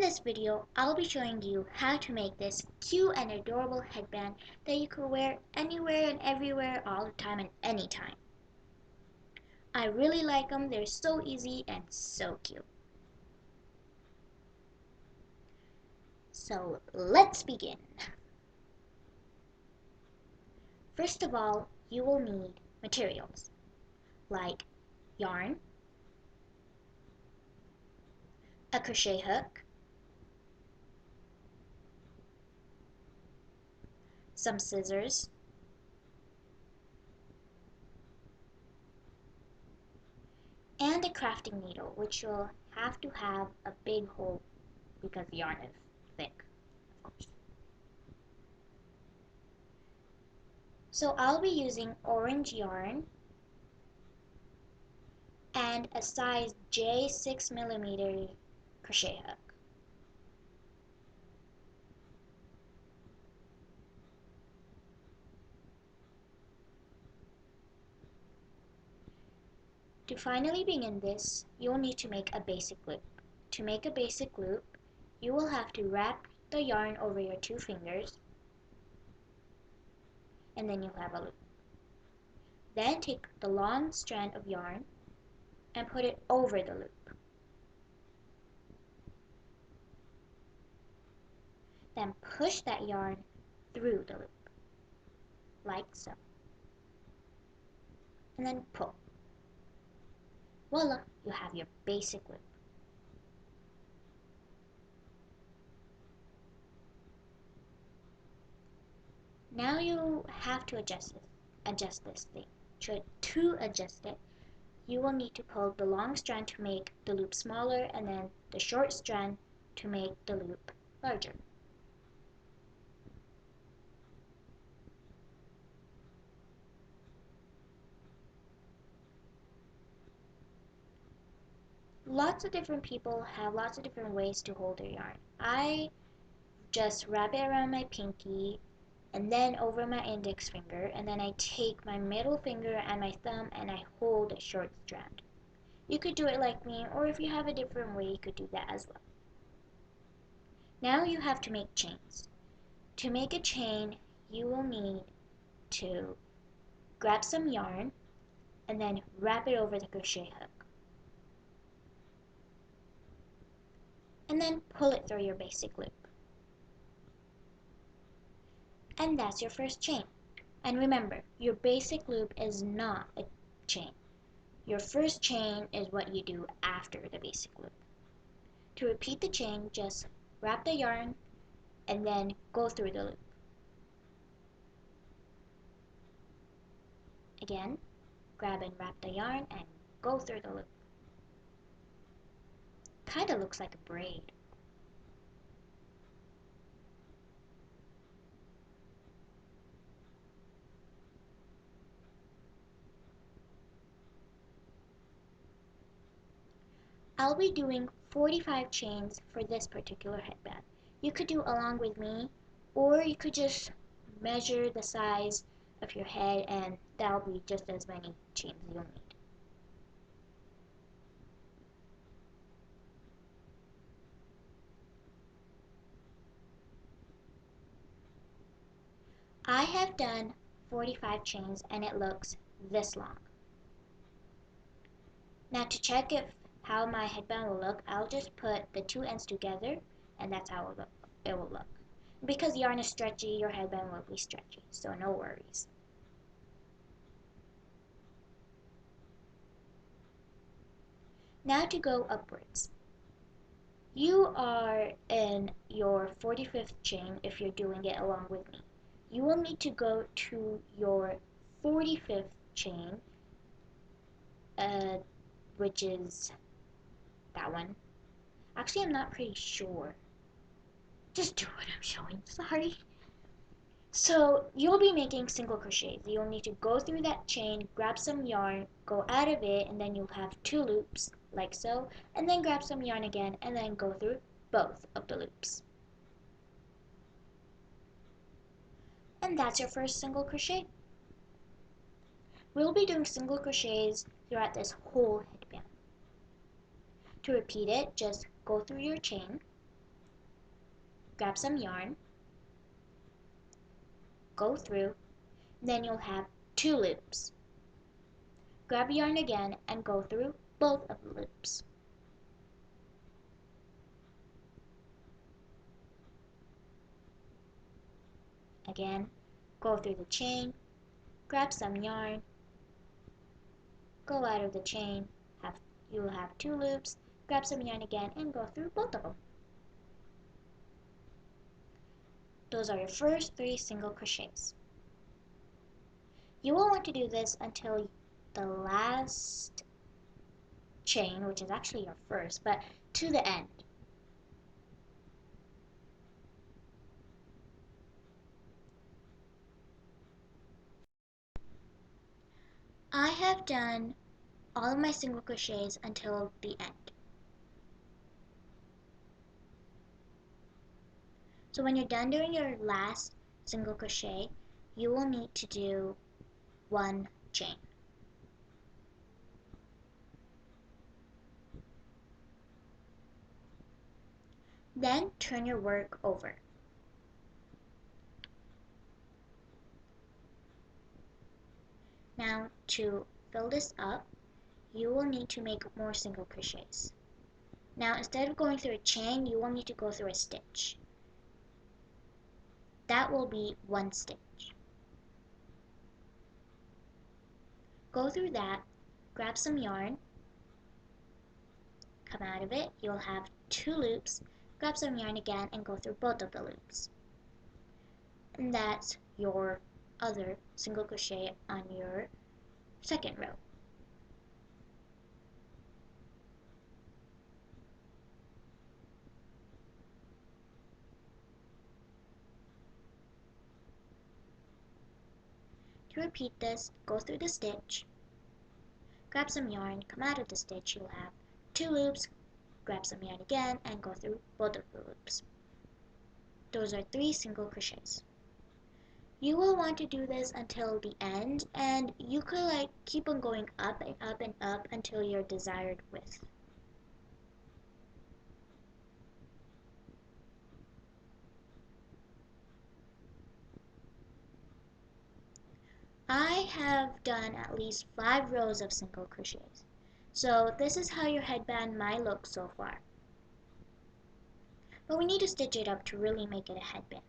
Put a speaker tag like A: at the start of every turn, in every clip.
A: this video, I'll be showing you how to make this cute and adorable headband that you can wear anywhere and everywhere all the time and anytime. I really like them, they're so easy and so cute. So let's begin. First of all, you will need materials like yarn, a crochet hook, some scissors, and a crafting needle, which you'll have to have a big hole because the yarn is thick, of course. So I'll be using orange yarn and a size J 6mm crochet hook. To finally begin this, you'll need to make a basic loop. To make a basic loop, you will have to wrap the yarn over your two fingers, and then you'll have a loop. Then take the long strand of yarn and put it over the loop. Then push that yarn through the loop, like so. And then pull. Voila, you have your basic loop. Now you have to adjust this thing. To adjust it, you will need to pull the long strand to make the loop smaller and then the short strand to make the loop larger. Lots of different people have lots of different ways to hold their yarn. I just wrap it around my pinky and then over my index finger, and then I take my middle finger and my thumb and I hold a short strand. You could do it like me, or if you have a different way, you could do that as well. Now you have to make chains. To make a chain, you will need to grab some yarn and then wrap it over the crochet hook. And then pull it through your basic loop. And that's your first chain. And remember, your basic loop is not a chain. Your first chain is what you do after the basic loop. To repeat the chain, just wrap the yarn and then go through the loop. Again, grab and wrap the yarn and go through the loop. Kinda looks like a braid. I'll be doing 45 chains for this particular headband. You could do along with me, or you could just measure the size of your head and that'll be just as many chains you'll need. I have done 45 chains and it looks this long. Now to check how my headband will look, I'll just put the two ends together and that's how it will look. Because yarn is stretchy, your headband will be stretchy, so no worries. Now to go upwards. You are in your 45th chain if you're doing it along with me. You will need to go to your 45th chain, which is that one. Actually, I'm not pretty sure. Just do what I'm showing, sorry. So you'll be making single crochets. You'll need to go through that chain, grab some yarn, go out of it, and then you'll have two loops, like so, and then grab some yarn again, and then go through both of the loops. And that's your first single crochet. We'll be doing single crochets throughout this whole headband. To repeat it, just go through your chain, grab some yarn, go through, then you'll have 2 loops. Grab yarn again and go through both of the loops. Again, go through the chain, grab some yarn, go out of the chain, you'll have 2 loops, grab some yarn again and go through both of them. Those are your first 3 single crochets. You will want to do this until the last chain, which is actually your first, but to the end. I have done all of my single crochets until the end. So when you're done doing your last single crochet, you will need to do 1 chain. Then turn your work over. Now to fill this up, you will need to make more single crochets. Now instead of going through a chain, you will need to go through a stitch. That will be 1 stitch. Go through that, grab some yarn, come out of it, you'll have 2 loops, grab some yarn again and go through both of the loops. And that's your other single crochet on your second row. To repeat this, go through the stitch, grab some yarn, come out of the stitch, you'll have 2 loops, grab some yarn again and go through both of the loops. Those are 3 single crochets. You will want to do this until the end, and you could keep on going up and up and up until your desired width. I have done at least 5 rows of single crochets. So this is how your headband might look so far. But we need to stitch it up to really make it a headband.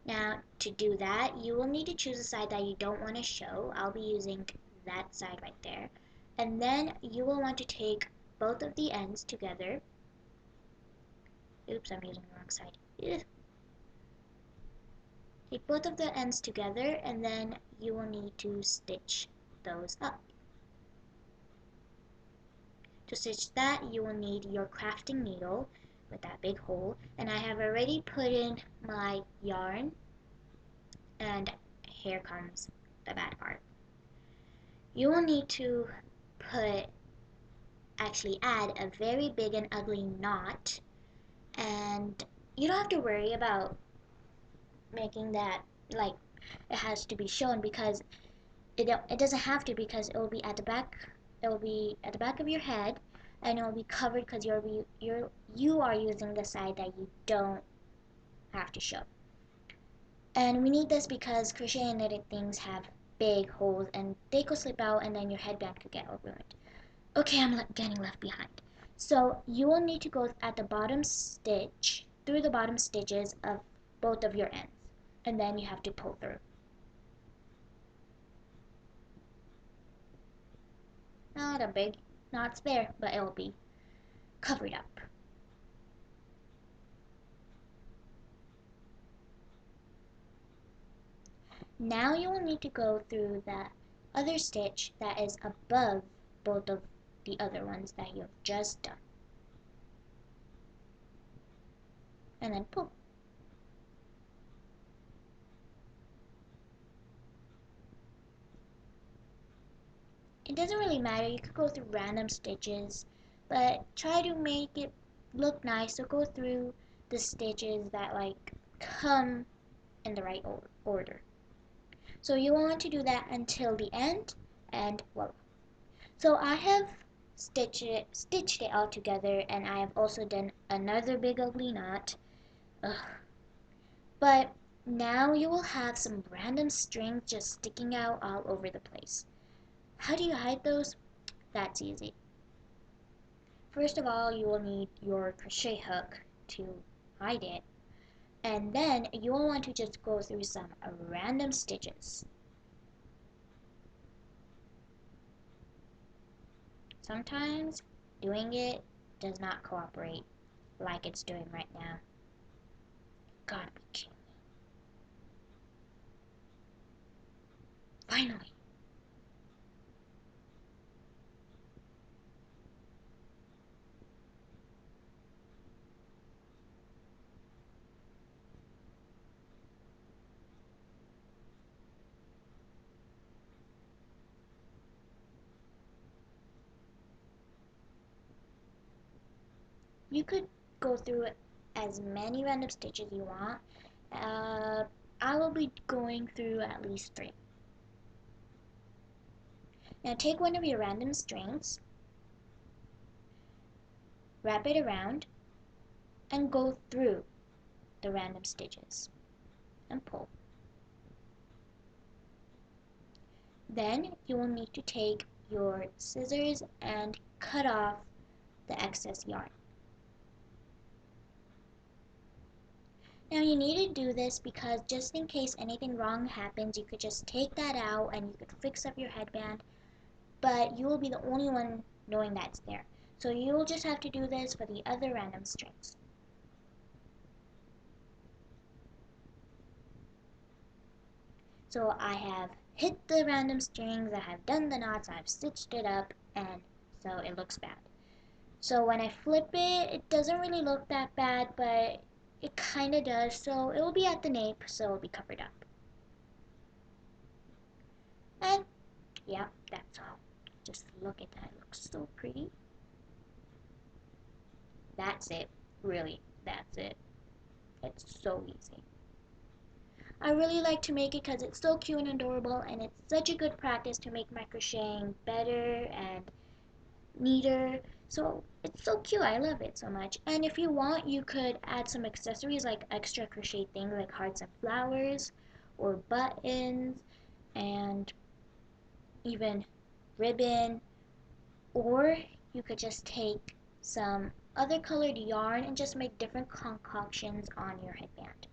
A: Now, to do that, you will need to choose a side that you don't want to show. I'll be using that side right there. And then you will want to take both of the ends together. Oops, I'm using the wrong side. Ugh. Take both of the ends together and then you will need to stitch those up. To stitch that, you will need your crafting needle with that big hole, and I have already put in my yarn, and here comes the bad part. You will need to add a very big and ugly knot, and you don't have to worry about making that like it has to be shown, because it doesn't have to, because it will be at the back. It will be at the back of your head, and it will be covered because you are using the side that you don't have to show. And we need this because crochet and knitted things have big holes and they could slip out and then your headband could get ruined. Okay, I'm getting left behind. So you will need to go at the bottom stitch, through the bottom stitches of both of your ends, and then you have to pull through. Not a big knot's there, but it'll be covered up. Now you will need to go through that other stitch that is above both of the other ones that you have just done. And then pull. It doesn't really matter, you could go through random stitches, but try to make it look nice, so go through the stitches that come in the right order. So you want to do that until the end, and voila. So I have stitched it all together, and I have also done another big ugly knot. Ugh. But now you will have some random strings just sticking out all over the place. How do you hide those? That's easy. First of all, you will need your crochet hook to hide it, and then you will want to just go through some random stitches. Sometimes doing it does not cooperate like it's doing right now. Gotta be kidding me. Finally. You could go through as many random stitches you want. I will be going through at least 3. Now take one of your random strings, wrap it around, and go through the random stitches and pull. Then you will need to take your scissors and cut off the excess yarn. Now you need to do this because just in case anything wrong happens, you could just take that out and you could fix up your headband, but you will be the only one knowing that's there. So you will just have to do this for the other random strings. So I have hit the random strings, I have done the knots, I've stitched it up, and so it looks bad. So when I flip it, it doesn't really look that bad, but it kinda does, so it will be at the nape, so it will be covered up. And yeah, that's all. Just look at that, it looks so pretty. That's it, really, that's it. It's so easy. I really like to make it because it's so cute and adorable, and it's such a good practice to make my crocheting better and neater. So it's so cute, I love it so much. And if you want, you could add some accessories like extra crochet things like hearts and flowers or buttons and even ribbon, or you could just take some other colored yarn and just make different concoctions on your headband.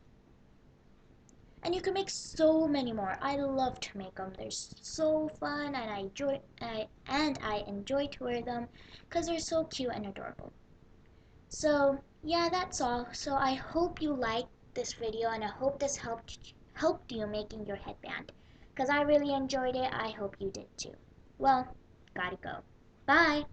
A: And you can make so many more. I love to make them. They're so fun, and I enjoy to wear them because they're so cute and adorable. So yeah, that's all. So I hope you liked this video, and I hope this helped you making your headband because I really enjoyed it. I hope you did too. Well, gotta go. Bye.